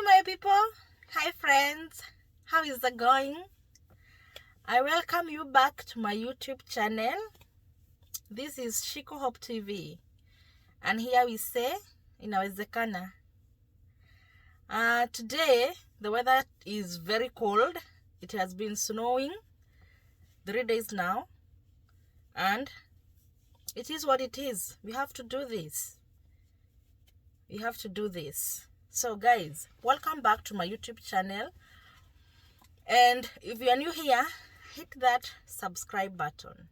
my people. Hi friends. How is it going? I welcome you back to my YouTube channel. This is Shiko Hope TV. And here we say, inawezekana. Today, the weather is very cold. It has been snowing 3 days now. And it is what it is. We have to do this. We have to do this. So guys, welcome back to my YouTube channel. And if you are new here, hit that subscribe button,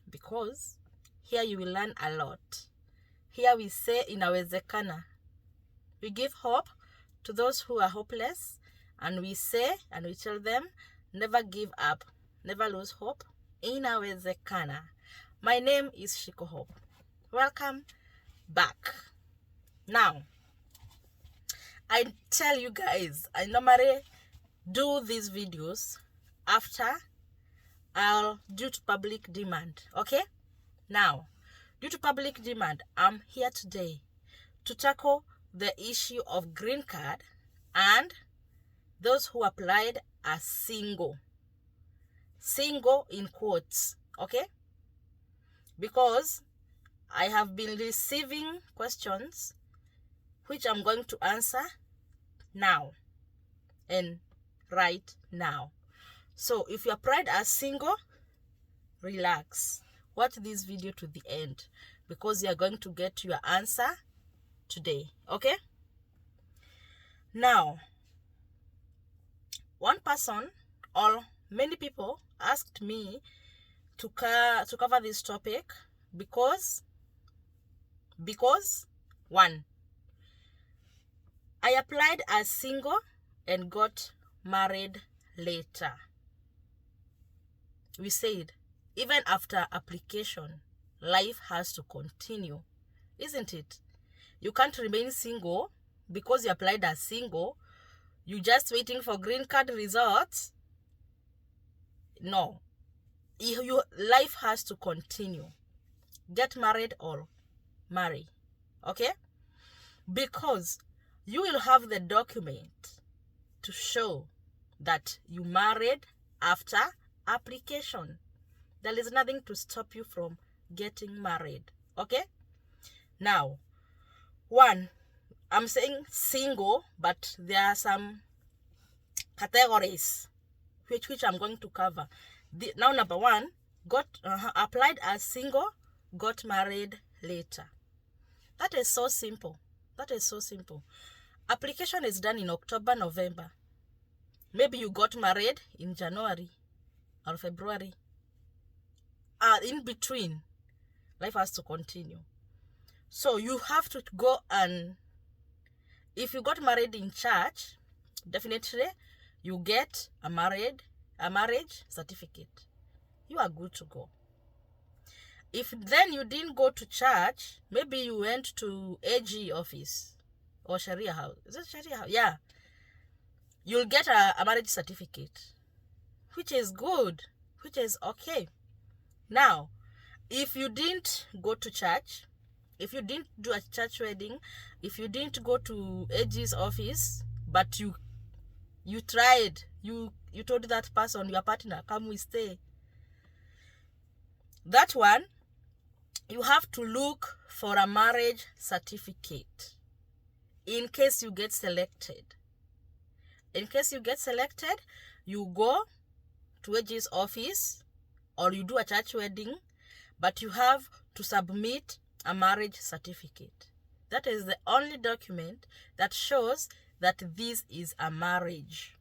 because here you will learn a lot. Here we say inawezekana. We give hope to those who are hopeless, and we say and we tell them, never give up, never lose hope. Inawezekana. My name is Shiko Hope. Welcome back. Now, I tell you guys, I normally do these videos after due to public demand. Okay? Now, due to public demand, I'm here today to tackle the issue of green card and those who applied as single. Single in quotes. Okay? Because I have been receiving questions which I'm going to answer now and right now. So if you applied as single, relax. Watch this video to the end, because you are going to get your answer today. Okay? Now, one person or many people asked me to cover this topic because one, I applied as single and got married later. We said, even after application, life has to continue, isn't it? You can't remain single because you applied as single. You just waiting for green card results. No. Life has to continue. Get married or marry. Okay? Because you will have the document to show that you married after application. There is nothing to stop you from getting married. Okay? Now, one, I'm saying single, but there are some categories which I'm going to cover. Now, number one, applied as single, got married later. That is so simple. That is so simple. Application is done in October, November. Maybe you got married in January or February. In between, life has to continue. So you have to go, and if you got married in church, definitely you get a marriage certificate. You are good to go. If then you didn't go to church, maybe you went to AG office or Sharia house. Is it Sharia house? Yeah. You'll get a marriage certificate, which is good, which is okay. Now, if you didn't go to church, if you didn't do a church wedding, if you didn't go to AG's office, but you tried, you told that person, your partner, come we stay. That one, you have to look for a marriage certificate in case you get selected. In case you get selected, you go to AG's office or you do a church wedding, but you have to submit a marriage certificate. That is the only document that shows that this is a marriage.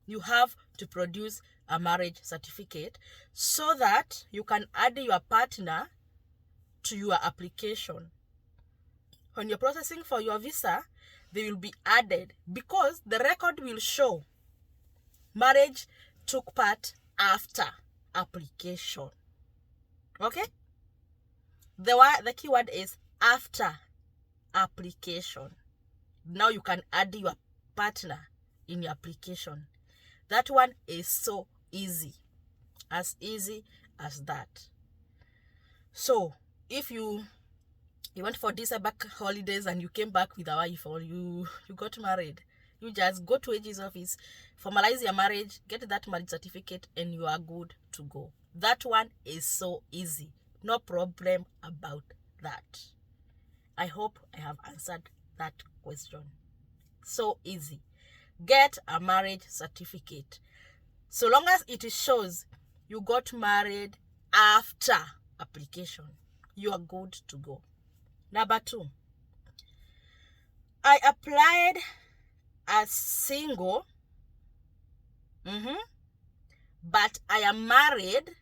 You have to produce a marriage certificate so that you can add your partner to your application. When you're processing for your visa, they will be added, because the record will show marriage took part after application. Okay? The keyword is after application. Now you can add your partner in your application. That one is so easy as that. So if you You went for December holidays and you came back with a wife, or you got married. You just go to AG's office, formalize your marriage, get that marriage certificate, and you are good to go. That one is so easy. No problem about that. I hope I have answered that question. So easy. Get a marriage certificate. So long as it shows you got married after application, you are good to go. Number 2, I applied as single, but I am married.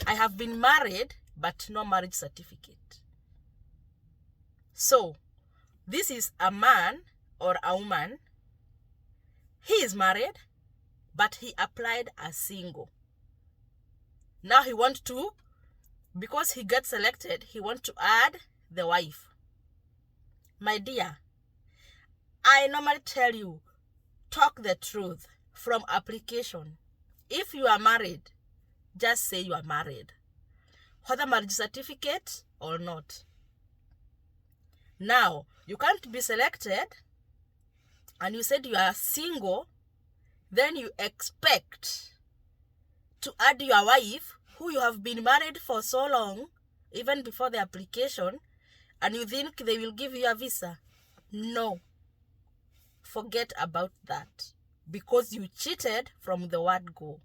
I have been married, but no marriage certificate. So, this is a man or a woman. He is married, but he applied as single. Now he wants to, because he gets selected, he wants to add the wife. My dear, I normally tell you, talk the truth from application. If you are married, just say you are married, whether marriage certificate or not. Now, you can't be selected and you said you are single, then you expect to add your wife who you have been married for so long, even before the application, and you think they will give you a visa. No. Forget about that, because you cheated from the word go.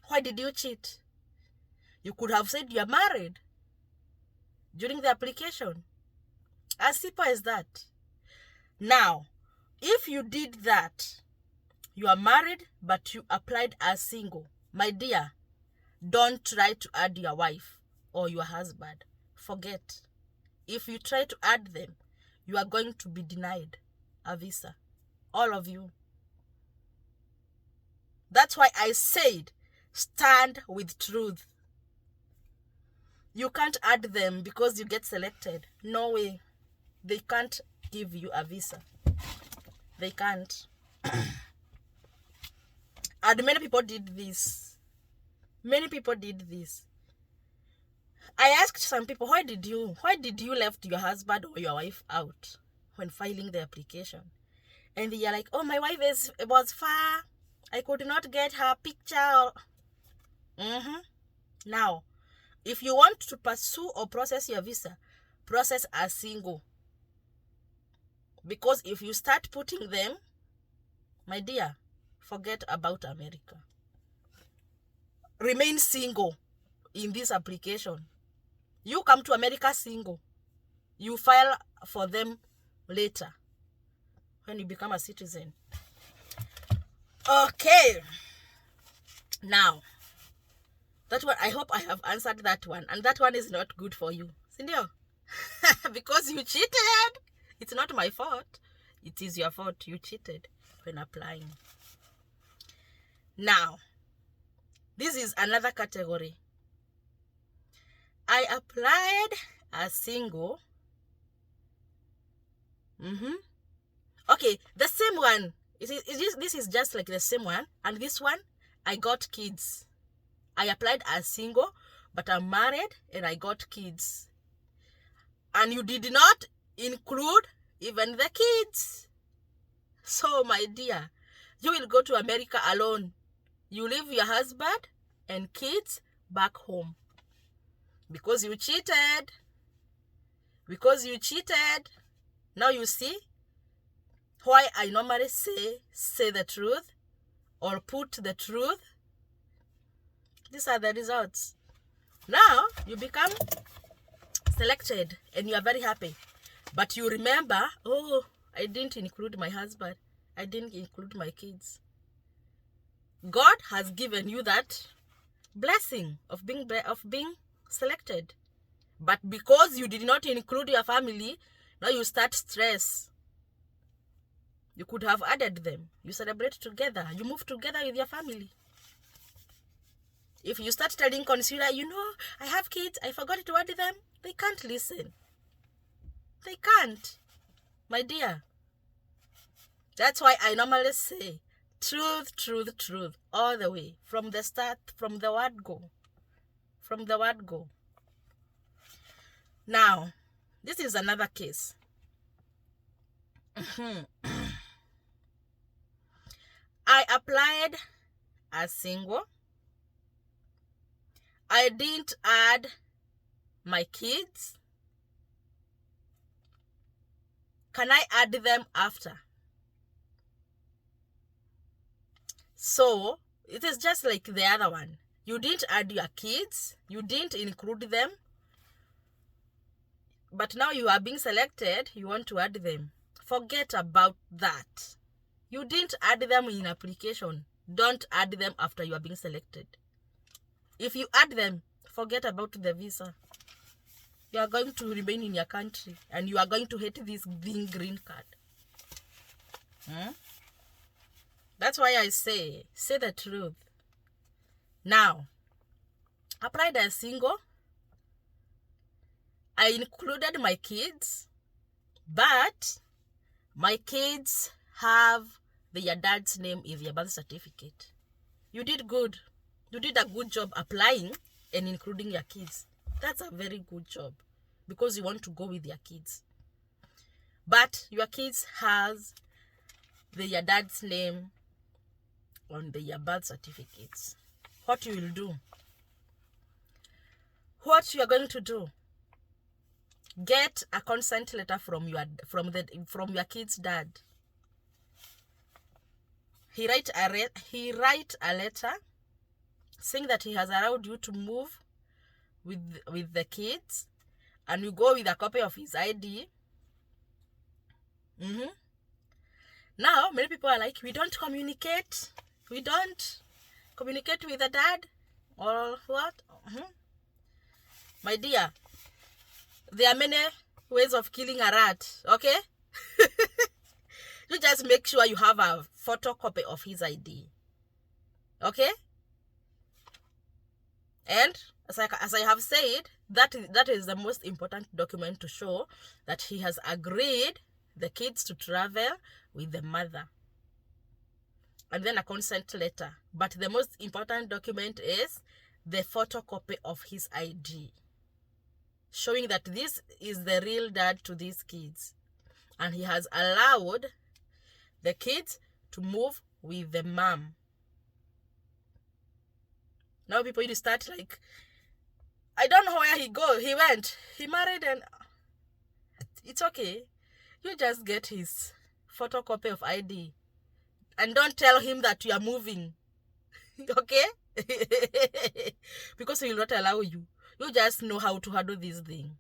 Why did you cheat? You could have said you are married during the application. As simple as that. Now, if you did that, you are married but you applied as single, my dear, don't try to add your wife or your husband. Forget. If you try to add them, you are going to be denied a visa. All of you. That's why I said, stand with truth. You can't add them because you get selected. No way. They can't give you a visa. They can't. And many people did this. Many people did this. I asked some people, why did you left your husband or your wife out when filing the application? And they are like, oh, my wife was far. I could not get her picture. Now, if you want to pursue or process your visa, process as single. Because if you start putting them, my dear, forget about America. Remain single in this application. You come to America single. You file for them later when you become a citizen. Okay. Now, that one, I hope I have answered that one. And that one is not good for you. Sindio? Because you cheated. It's not my fault. It is your fault. You cheated when applying. Now, this is another category. I applied as single. Okay, the same one. This is just like the same one. And this one, I got kids. I applied as single, but I'm married and I got kids. And you did not include even the kids. So, my dear, you will go to America alone. You leave your husband and kids back home. Because you cheated. Because you cheated. Now you see why I normally say the truth or put the truth. These are the results. Now you become selected and you are very happy. But you remember, oh, I didn't include my husband. I didn't include my kids. God has given you that blessing of being selected. But because you did not include your family, now you start stress. You could have added them. You celebrate together. You move together with your family. If you start telling consular, I have kids, I forgot to add them, they can't listen. They can't. My dear. That's why I normally say, truth, truth, truth, all the way. From the start, from the word go. From the word go. Now, this is another case. I applied as single. I didn't add my kids. Can I add them after? So it is just like the other one. You didn't add your kids, you didn't include them, but now you are being selected, you want to add them. Forget about that. You didn't add them in application. Don't add them after you are being selected. If you add them, forget about the visa. You are going to remain in your country and you are going to hate this thing, green card. That's why I say the truth. Now, applied as single. I included my kids, but my kids have their dad's name in their birth certificate. You did good. You did a good job applying and including your kids. That's a very good job because you want to go with your kids. But your kids has their dad's name on their birth certificates. What you will do? What you are going to do? Get a consent letter from your kid's dad. He write a letter saying that he has allowed you to move with the kids, and you go with a copy of his ID. Now many people are like, we don't communicate with the dad, or what? My dear, there are many ways of killing a rat, okay? You just make sure you have a photocopy of his ID, okay? And as I have said, that is the most important document to show that he has agreed the kids to travel with the mother. And then a consent letter. But the most important document is the photocopy of his ID, showing that this is the real dad to these kids. And he has allowed the kids to move with the mom. Now people need to start like, I don't know where he went. He married, and it's okay. You just get his photocopy of ID. And don't tell him that you are moving. Okay? Because he will not allow you. You just know how to handle this thing.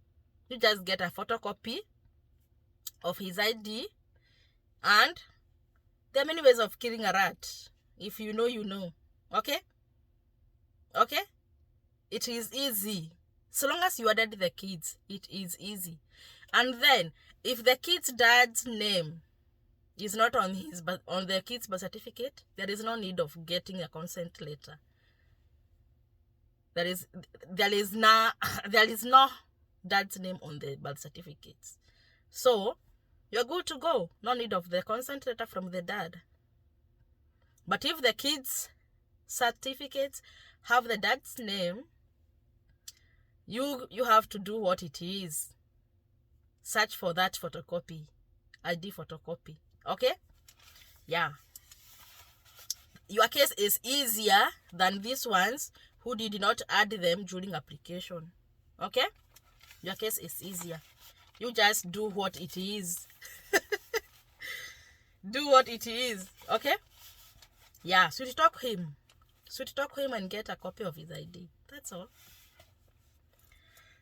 You just get a photocopy of his ID. And there are many ways of killing a rat. If you know, you know. Okay? Okay? It is easy. So long as you added the kids, it is easy. And then, if the kid's dad's name is not on the kid's birth certificate, there is no need of getting a consent letter. There is no dad's name on the birth certificates. So you're good to go. No need of the consent letter from the dad. But if the kids' certificates have the dad's name, you have to do what it is. Search for that photocopy, ID photocopy. Okay? Yeah. Your case is easier than these ones who did not add them during application. Okay? Your case is easier. You just do what it is. Do what it is. Okay? Yeah. Sweet talk him and get a copy of his ID. That's all.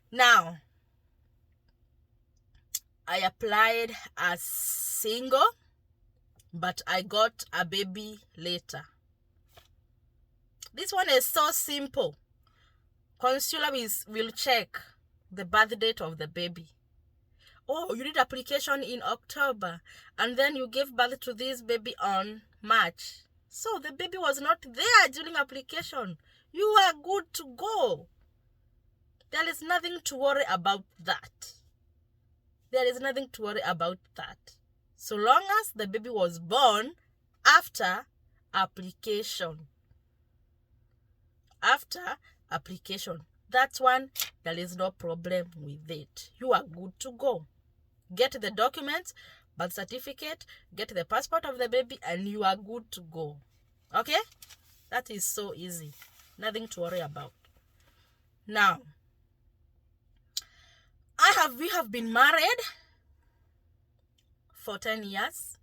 Now, I applied as single, but I got a baby later. This one is so simple. Consular will check the birth date of the baby. Oh, you did application in October, and then you gave birth to this baby on March. So the baby was not there during application. You are good to go. There is nothing to worry about that. There is nothing to worry about that. So long as the baby was born after application. After application. that one, there is no problem with it. You are good to go. Get the documents, birth certificate, get the passport of the baby, and you are good to go. Okay? That is so easy. Nothing to worry about. Now, we have been married for 10 years.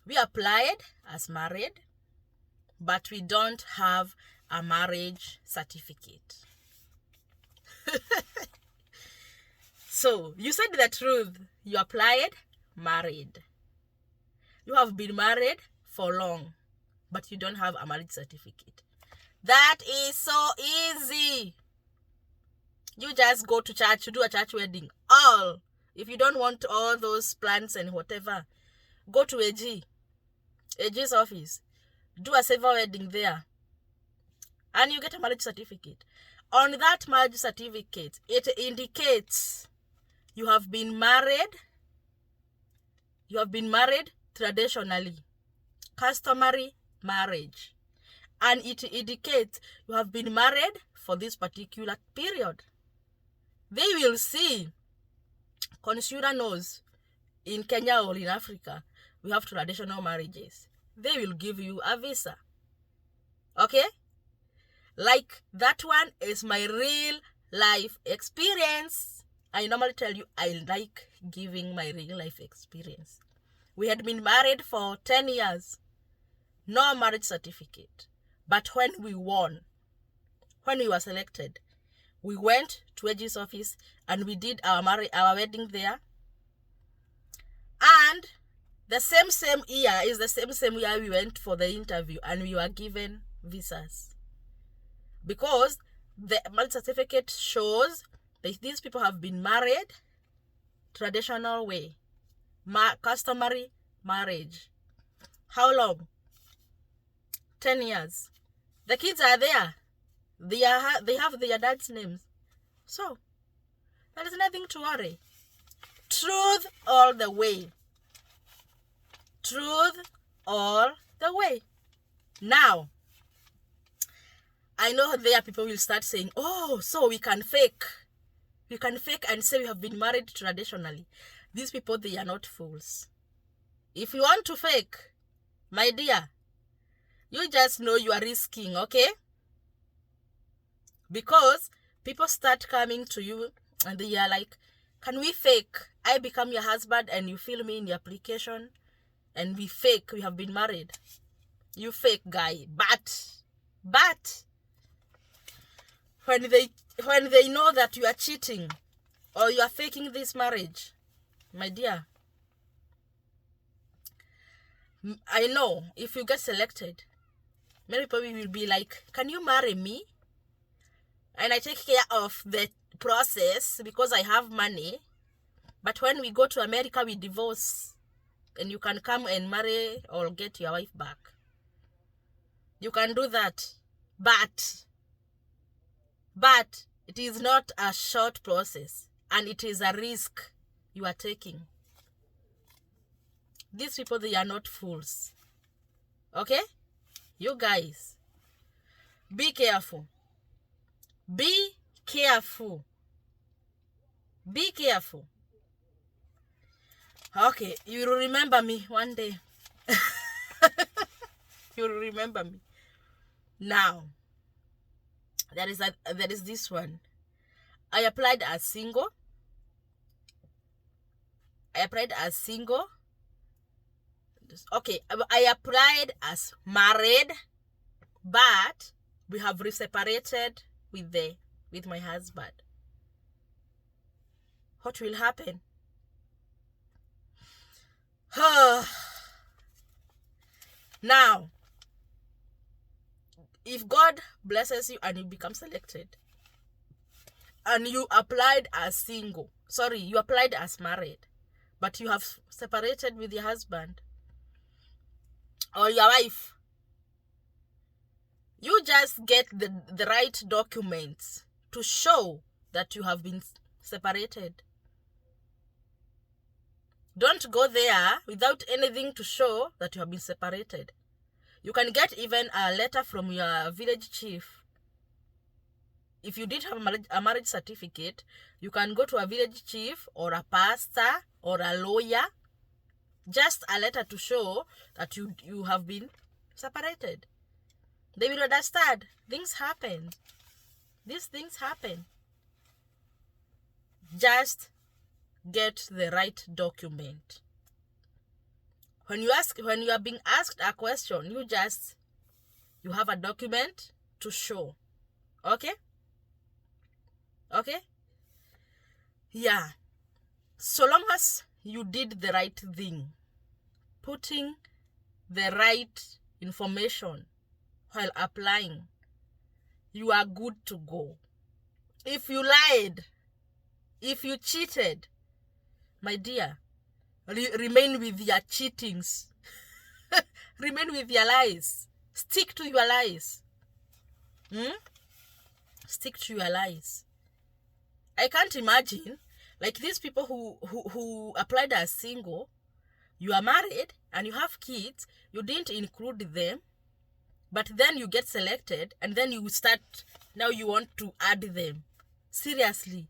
We applied as married, but we don't have a marriage certificate. So, you said the truth. You applied married. You have been married for long, but you don't have a marriage certificate. That is so easy. You just go to church, to do a church wedding. All. If you don't want all those plans and whatever, go to AG's office. Do a civil wedding there. And you get a marriage certificate. On that marriage certificate, it indicates you have been married. You have been married traditionally. Customary marriage. And it indicates you have been married for this particular period. They will see. Consular knows in Kenya or in Africa, we have traditional marriages. They will give you a visa. Okay? Like that one is my real life experience. I normally tell you I like giving my real life experience. We had been married for 10 years. No marriage certificate. But when we won, when we were selected, we went to AG's office and we did our wedding there. And the same year is the same year we went for the interview and we were given visas. Because the marriage certificate shows that these people have been married traditional way. Customary marriage. How long? 10 years. The kids are there. They have their dad's names. So, there is nothing to worry. Truth all the way. Truth all the way. Now, I know there people will start saying, oh, so we can fake. We can fake and say we have been married traditionally. These people, they are not fools. If you want to fake, my dear, you just know you are risking, okay? Because people start coming to you and they are like, can we fake? I become your husband and you fill me in the application and we fake, we have been married. You fake guy. But when they know that you are cheating or you are faking this marriage, my dear, I know if you get selected, many people will be like, can you marry me? And I take care of the process because I have money. But when we go to America, we divorce. And you can come and marry or get your wife back. You can do that. But it is not a short process. And it is a risk you are taking. These people, they are not fools. Okay? You guys, be careful. Be careful. Be careful. Okay, you will remember me one day. You will remember me. Now, there is this one. I applied as single. Okay, I applied as married, but we have separated with my husband. What will happen? Now, if God blesses you and you become selected, and you applied as single, you applied as married, but you have separated with your husband or your wife, you just get the right documents to show that you have been separated. Don't go there without anything to show that you have been separated. You can get even a letter from your village chief if you did have a marriage certificate, you can go to a village chief or a pastor or a lawyer. Just a letter to show that you have been separated. They will understand. Things happen. These things happen. Just get the right document. When you are being asked a question, you have a document to show. Okay? Okay? Yeah. So long as you did the right thing, putting the right information while applying, you are good to go. If you lied, if you cheated, my dear, remain with your cheatings. Remain with your lies. Stick to your lies. Stick to your lies. I can't imagine, like these people who applied as single, you are married and you have kids, you didn't include them, but then you get selected and then you start, now you want to add them. Seriously.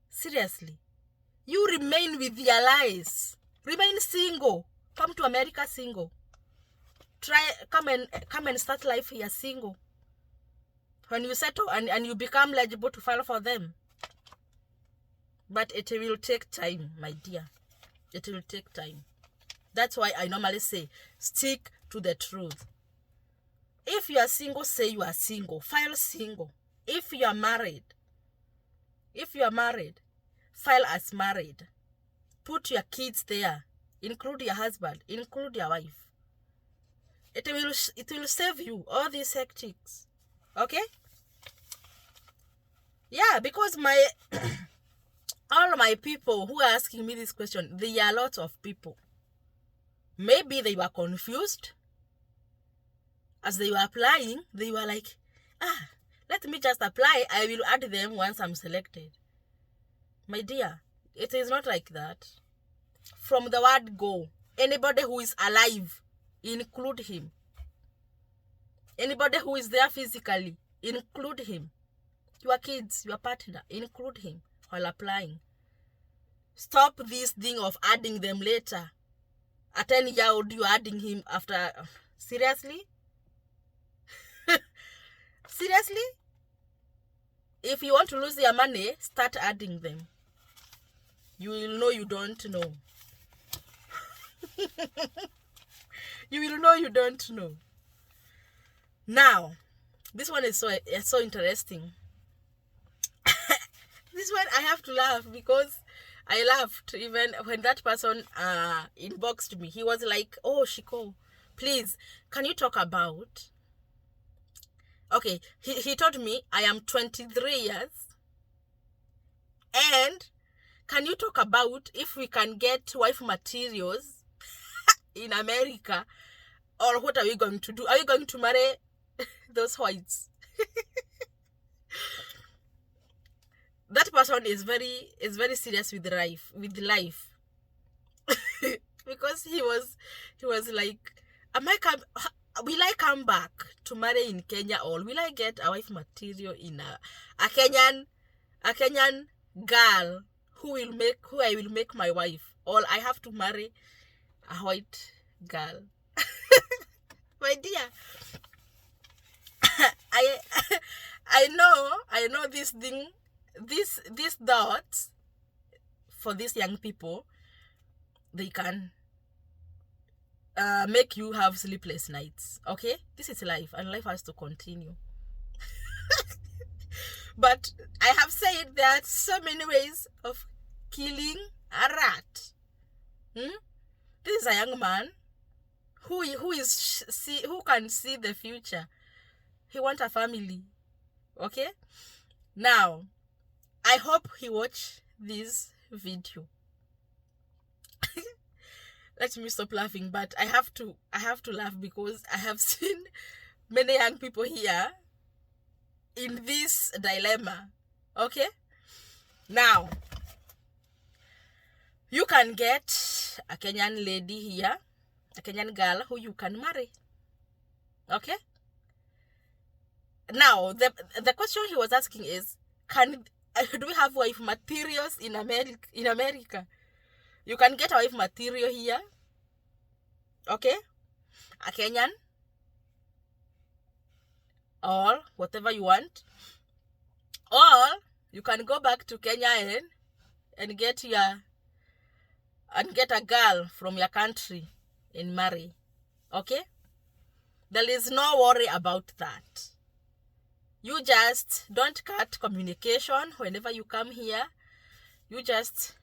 Seriously. You remain with your lies. Remain single. Come to America single. Come and start life here single. When you settle and you become eligible to file for them. But it will take time, my dear. It will take time. That's why I normally say, stick to the truth. If you are single, say you are single. File single. If you are married, file as married. Put your kids there. Include your husband. Include your wife. It will save you all these hectics. Okay? Yeah, because all my people who are asking me this question, there are lots of people. Maybe they were confused. As they were applying, they were like, let me just apply. I will add them once I'm selected. My dear, it is not like that. From the word go, anybody who is alive, include him. Anybody who is there physically, include him. Your kids, your partner, include him while applying. Stop this thing of adding them later. At 10-year-old, you're adding him after. Seriously? Seriously? If you want to lose your money, start adding them. You will know you don't know. You will know you don't know. Now, this one is so interesting. This one I have to laugh because I laughed even when that person inboxed me. He was like, oh, Shiko, please, can you talk about... Okay, he told me I am 23 years. And can you talk about if we can get wife materials in America? Or what are we going to do? Are we going to marry those whites? That person is very serious with life. Because he was like, will I come back to marry in Kenya, or will I get a wife material in a Kenyan girl who I will make my wife, or I have to marry a white girl? My dear, I know this thing, these thoughts for these young people, they can make you have sleepless nights. Okay, this is life, and life has to continue. But I have said there are so many ways of killing a rat. This is a young man who can see the future. He wants a family. Okay, now I hope he watch this video. Let me stop laughing, but I have to laugh because I have seen many young people here in this dilemma. Okay? Now, you can get a Kenyan lady here, a Kenyan girl who you can marry. Okay? Now, the question he was asking is, do we have wife materials in America? You can get a wife material here, okay? A Kenyan, or whatever you want. Or you can go back to Kenya and get a girl from your country and marry, okay? There is no worry about that. You just don't cut communication whenever you come here. You just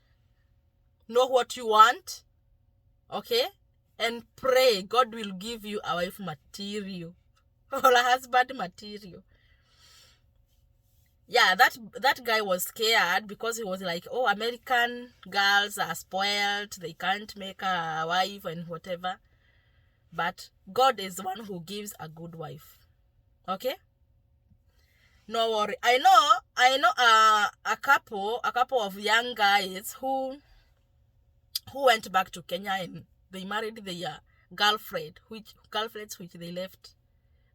know what you want, okay? And pray God will give you a wife material or a husband material. Yeah, that guy was scared because he was like, oh, American girls are spoiled. They can't make a wife and whatever. But God is the one who gives a good wife, okay? No worry. I know a couple of young guys who went back to Kenya and they married their girlfriends which they left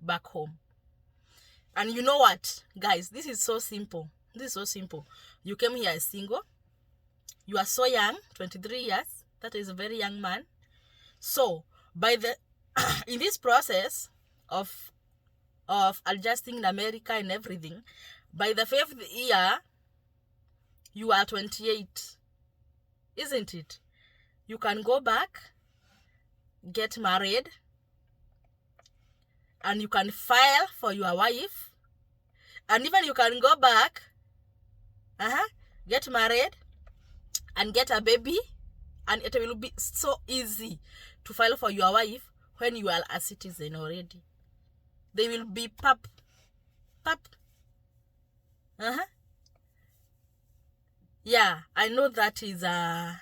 back home. And you know what, guys, this is so simple. You came here as single. You are so young, 23 years. That is a very young man. So in this process of adjusting in America and everything, by the 5th year, you are 28, isn't it? You can go back, get married, and you can file for your wife, and even you can go back, get married, and get a baby, and it will be so easy to file for your wife when you are a citizen already. They will be pap. Yeah, I know that is a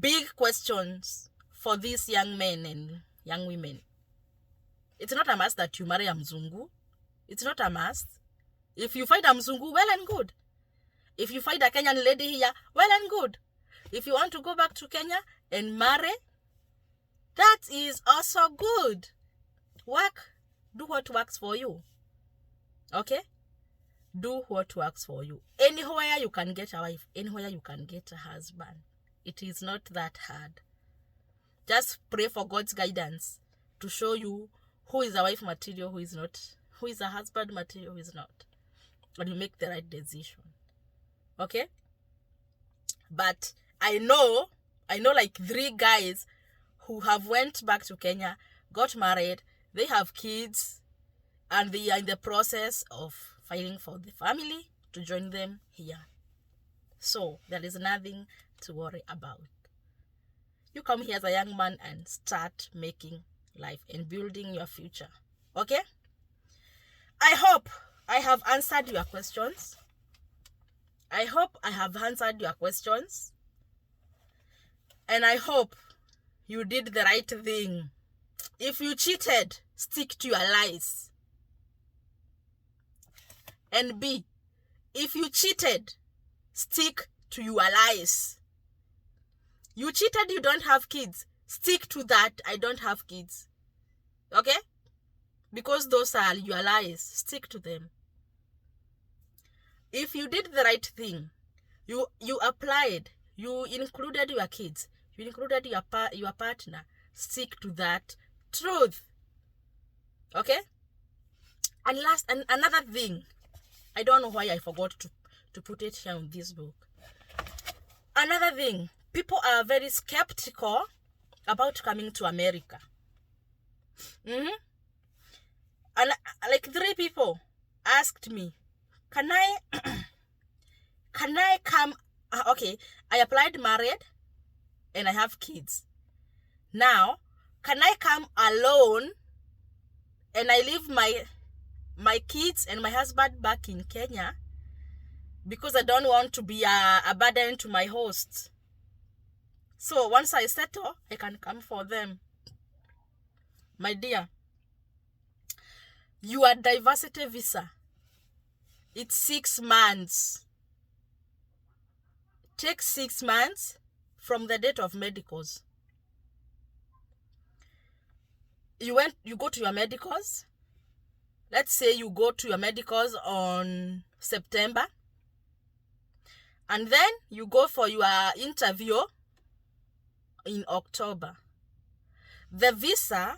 big questions for these young men and young women. It's not a must that you marry a Mzungu. It's not a must. If you find a Mzungu, well and good. If you find a Kenyan lady here, well and good. If you want to go back to Kenya and marry, that is also good. Do what works for you. Okay? Do what works for you. Anywhere you can get a wife, anywhere you can get a husband. It is not that hard. Just pray for God's guidance to show you who is a wife material, who is not, who is a husband material, who is not. And you make the right decision. Okay? But I know like 3 guys who have went back to Kenya, got married, they have kids, and they are in the process of filing for the family to join them here. So there is nothing to worry about. You come here as a young man and start making life and building your future. Okay? I hope I have answered your questions. And I hope you did the right thing. If you cheated, stick to your lies. And B, if you cheated, stick to your lies. You cheated, you don't have kids. Stick to that, I don't have kids. Okay? Because those are your lies. Stick to them. If you did the right thing, you applied, you included your kids, you included your partner, stick to that truth. Okay? And another thing, I don't know why I forgot to put it here in this book. Another thing, people are very skeptical about coming to America. And like 3 people asked me, can I come? Okay, I applied married and I have kids. Now, can I come alone and I leave my kids and my husband back in Kenya because I don't want to be a burden to my host? So once I settle, I can come for them. My dear, your diversity visa, it's 6 months. Take 6 months from the date of medicals. You go to your medicals, let's say you go to your medicals on September, and then you go for your interview in October. The visa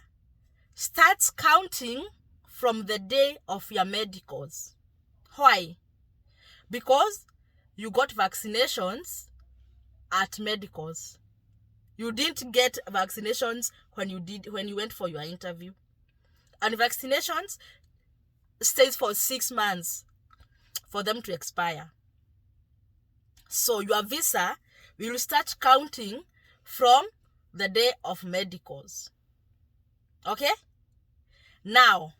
starts counting from the day of your medicals. Why? Because you got vaccinations at medicals. You didn't get vaccinations when you went for your interview. And vaccinations stays for 6 months for them to expire. So your visa will start counting from the day of medicals. Okay? Now,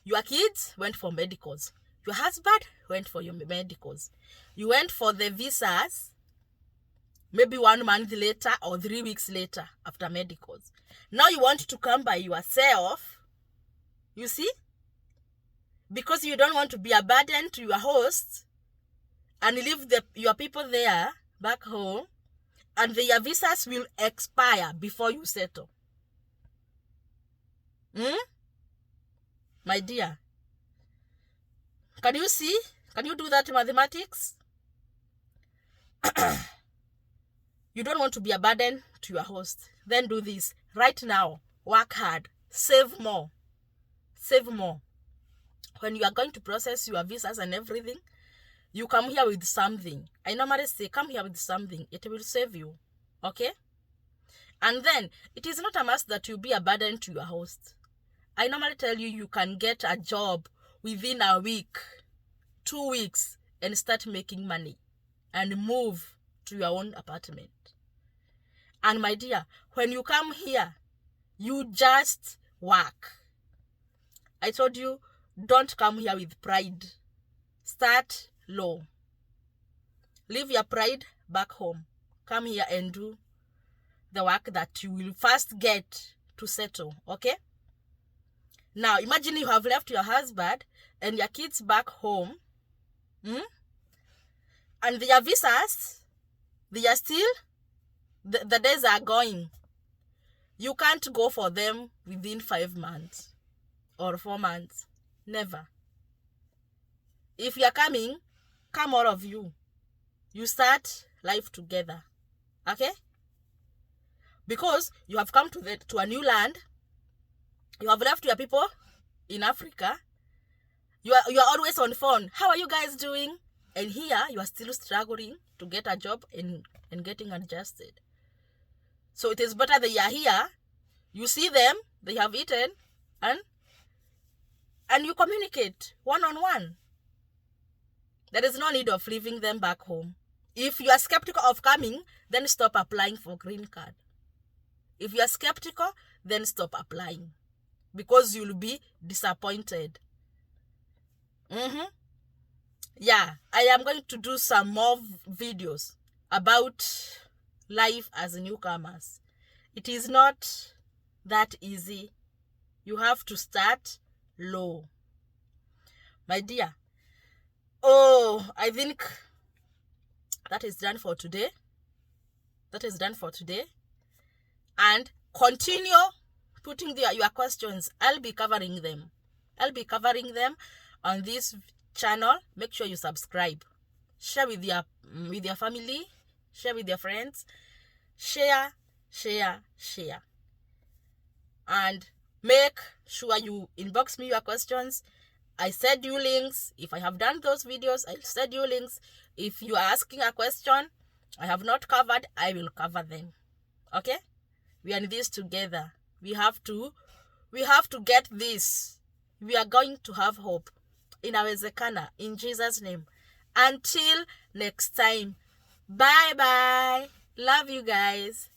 your kids went for medicals. Your husband went for your medicals. You went for the visas maybe 1 month later or 3 weeks later after medicals. Now you want to come by yourself, you see? Because you don't want to be a burden to your host and leave your people there back home, and their visas will expire before you settle. My dear, can you see? Can you do that mathematics? You don't want to be a burden to your host. Then do this right now. Work hard. Save more. Save more. When you are going to process your visas and everything, you come here with something. I normally say, come here with something. It will save you. Okay? And then, it is not a must that you be a burden to your host. I normally tell you, you can get a job within a week, 2 weeks, and start making money and move to your own apartment. And my dear, when you come here, you just work. I told you, don't come here with pride. Start low. Leave your pride back home. Come here and do the work that you will first get to settle, okay? Now, imagine you have left your husband and your kids back home, and their visas, they are still, the days are going. You can't go for them within 5 months or 4 months. Never. If you are coming, come all of you. You start life together. Okay? Because you have come to a new land. You have left your people in Africa. You are always on phone. How are you guys doing? And here you are still struggling to get a job and getting adjusted. So it is better that you are here. You see them, they have eaten, and you communicate one-on-one. There is no need of leaving them back home. If you are skeptical of coming, then stop applying for Greencard. If you are skeptical, then stop applying. Because you'll be disappointed. Yeah, I am going to do some more videos about life as newcomers. It is not that easy. You have to start low. My dear, I think that is done for today. And continue putting your questions. I'll be covering them on this channel. Make sure you subscribe. Share with your family. Share with your friends. Share. And make sure you inbox me your questions. I send you links. If I have done those videos, I'll send you links. If you are asking a question I have not covered, I will cover them. Okay? We are in this together. We have to get this. We are going to have hope. Inawezekana. In Jesus' name. Until next time. Bye-bye. Love you guys.